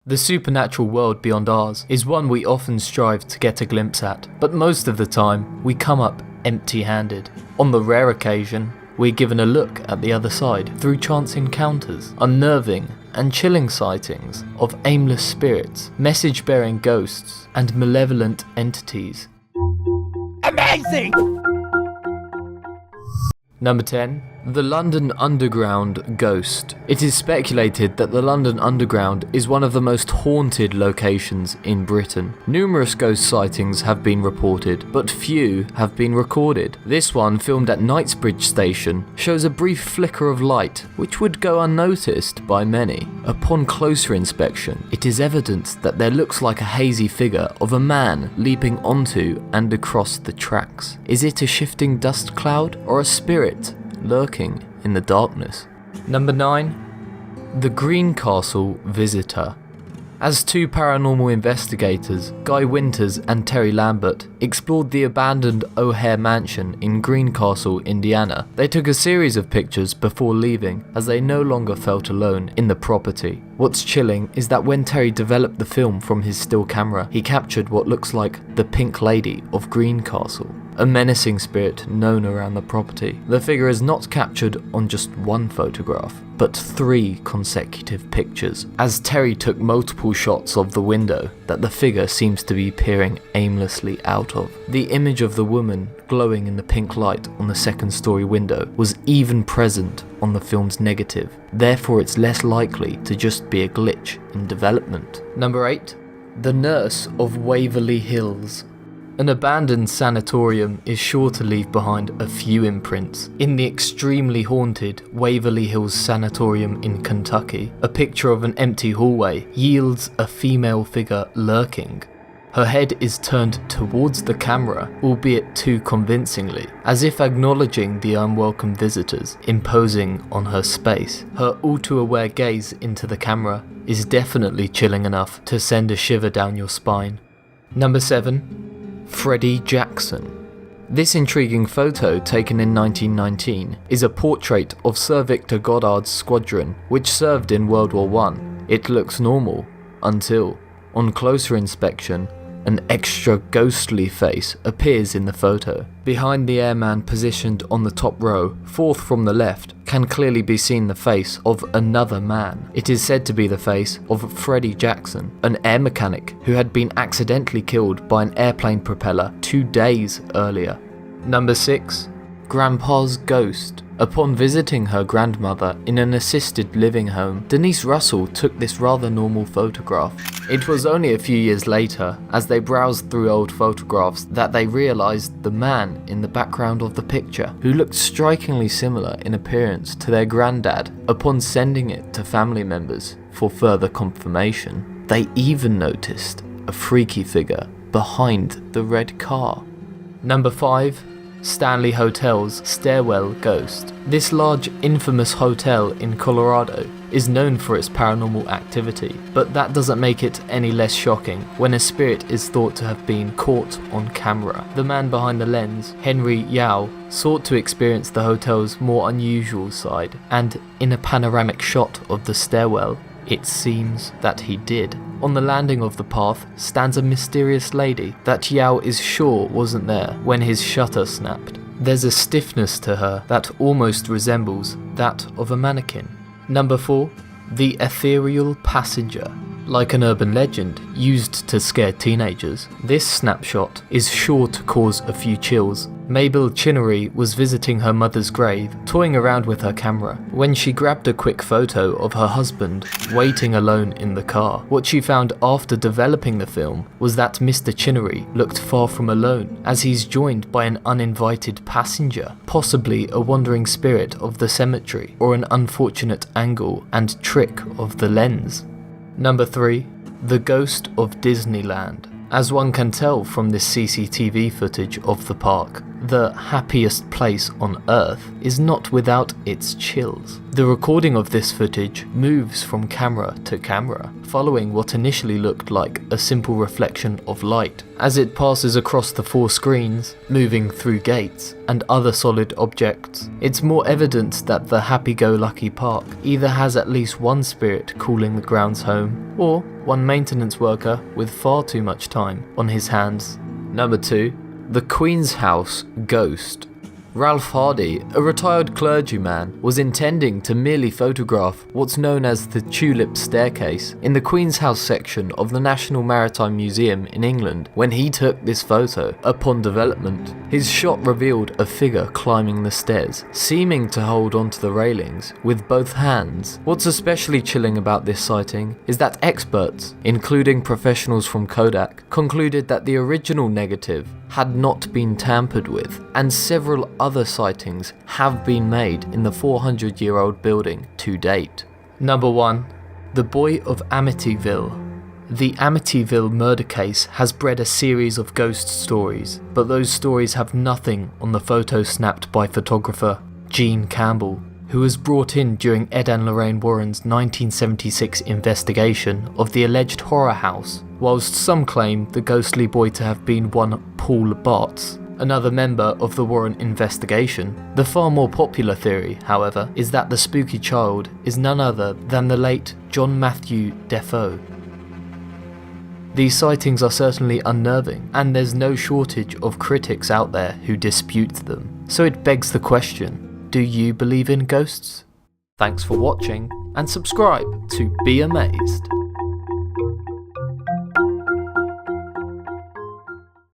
The supernatural world beyond ours is one we often strive to get a glimpse at, but most of the time we come up empty-handed. On the rare occasion, we're given a look at the other side through chance encounters, unnerving and chilling sightings of aimless spirits, message-bearing ghosts, and malevolent entities. Amazing! Number 10. The London Underground Ghost. It is speculated that the London Underground is one of the most haunted locations in Britain. Numerous ghost sightings have been reported, but few have been recorded. This one, filmed at Knightsbridge Station, shows a brief flicker of light, which would go unnoticed by many. Upon closer inspection, it is evident that there looks like a hazy figure of a man leaping onto and across the tracks. Is it a shifting dust cloud or a spirit lurking in the darkness? Number 9. The Greencastle Visitor. As two paranormal investigators, Guy Winters and Terry Lambert, explored the abandoned O'Hare Mansion in Greencastle, Indiana, they took a series of pictures before leaving, as they no longer felt alone in the property. What's chilling is that when Terry developed the film from his still camera, he captured what looks like the Pink Lady of Greencastle, a menacing spirit known around the property. The figure is not captured on just one photograph, but 3 consecutive pictures, as Terry took multiple shots of the window that the figure seems to be peering aimlessly out of. The image of the woman glowing in the pink light on the second-story window was even present on the film's negative, therefore it's less likely to just be a glitch in development. Number 8. The Nurse of Waverly Hills. An abandoned sanatorium is sure to leave behind a few imprints. In the extremely haunted Waverly Hills Sanatorium in Kentucky, a picture of an empty hallway yields a female figure lurking. Her head is turned towards the camera, albeit too convincingly, as if acknowledging the unwelcome visitors imposing on her space. Her all-too-aware gaze into the camera is definitely chilling enough to send a shiver down your spine. Number 7. Freddy Jackson. This intriguing photo, taken in 1919, is a portrait of Sir Victor Goddard's squadron, which served in World War I. It looks normal, until, on closer inspection, an extra ghostly face appears in the photo. Behind the airman positioned on the top row, 4th from the left, can clearly be seen the face of another man. It is said to be the face of Freddy Jackson, an air mechanic who had been accidentally killed by an airplane propeller 2 days earlier. Number 6. Grandpa's Ghost. Upon visiting her grandmother in an assisted living home, Denise Russell took this rather normal photograph. It was only a few years later, as they browsed through old photographs, that they realised the man in the background of the picture, who looked strikingly similar in appearance to their granddad. Upon sending it to family members for further confirmation, they even noticed a freaky figure behind the red car. Number 5. Stanley Hotel's Stairwell Ghost. This large, infamous hotel in Colorado is known for its paranormal activity, but that doesn't make it any less shocking when a spirit is thought to have been caught on camera. The man behind the lens, Henry Yao, sought to experience the hotel's more unusual side, and in a panoramic shot of the stairwell, it seems that he did. On the landing of the path stands a mysterious lady that Yao is sure wasn't there when his shutter snapped. There's a stiffness to her that almost resembles that of a mannequin. Number 4. The Ethereal Passenger. Like an urban legend used to scare teenagers, this snapshot is sure to cause a few chills. Mabel Chinnery was visiting her mother's grave, toying around with her camera, when she grabbed a quick photo of her husband waiting alone in the car. What she found after developing the film was that Mr. Chinnery looked far from alone, as he's joined by an uninvited passenger, possibly a wandering spirit of the cemetery, or an unfortunate angle and trick of the lens. Number 3. The Ghost of Disneyland. As one can tell from this CCTV footage of the park, the happiest place on Earth is not without its chills. The recording of this footage moves from camera to camera, following what initially looked like a simple reflection of light. As it passes across the 4 screens, moving through gates and other solid objects, it's more evident that the happy-go-lucky park either has at least one spirit calling the grounds home, or one maintenance worker with far too much time on his hands. Number 2. The Queen's House Ghost. Ralph Hardy, a retired clergyman, was intending to merely photograph what's known as the Tulip Staircase in the Queen's House section of the National Maritime Museum in England when he took this photo. Upon development, his shot revealed a figure climbing the stairs, seeming to hold onto the railings with both hands. What's especially chilling about this sighting is that experts, including professionals from Kodak, concluded that the original negative had not been tampered with, and several other sightings have been made in the 400-year-old building to date. Number 1. The Boy of Amityville. The Amityville murder case has bred a series of ghost stories, but those stories have nothing on the photo snapped by photographer Gene Campbell, who was brought in during Ed and Lorraine Warren's 1976 investigation of the alleged horror house. Whilst some claim the ghostly boy to have been one Paul Bartz, another member of the Warren investigation, the far more popular theory, however, is that the spooky child is none other than the late John Matthew Defoe. These sightings are certainly unnerving, and there's no shortage of critics out there who dispute them. So it begs the question, do you believe in ghosts? Thanks for watching, and subscribe to Be Amazed.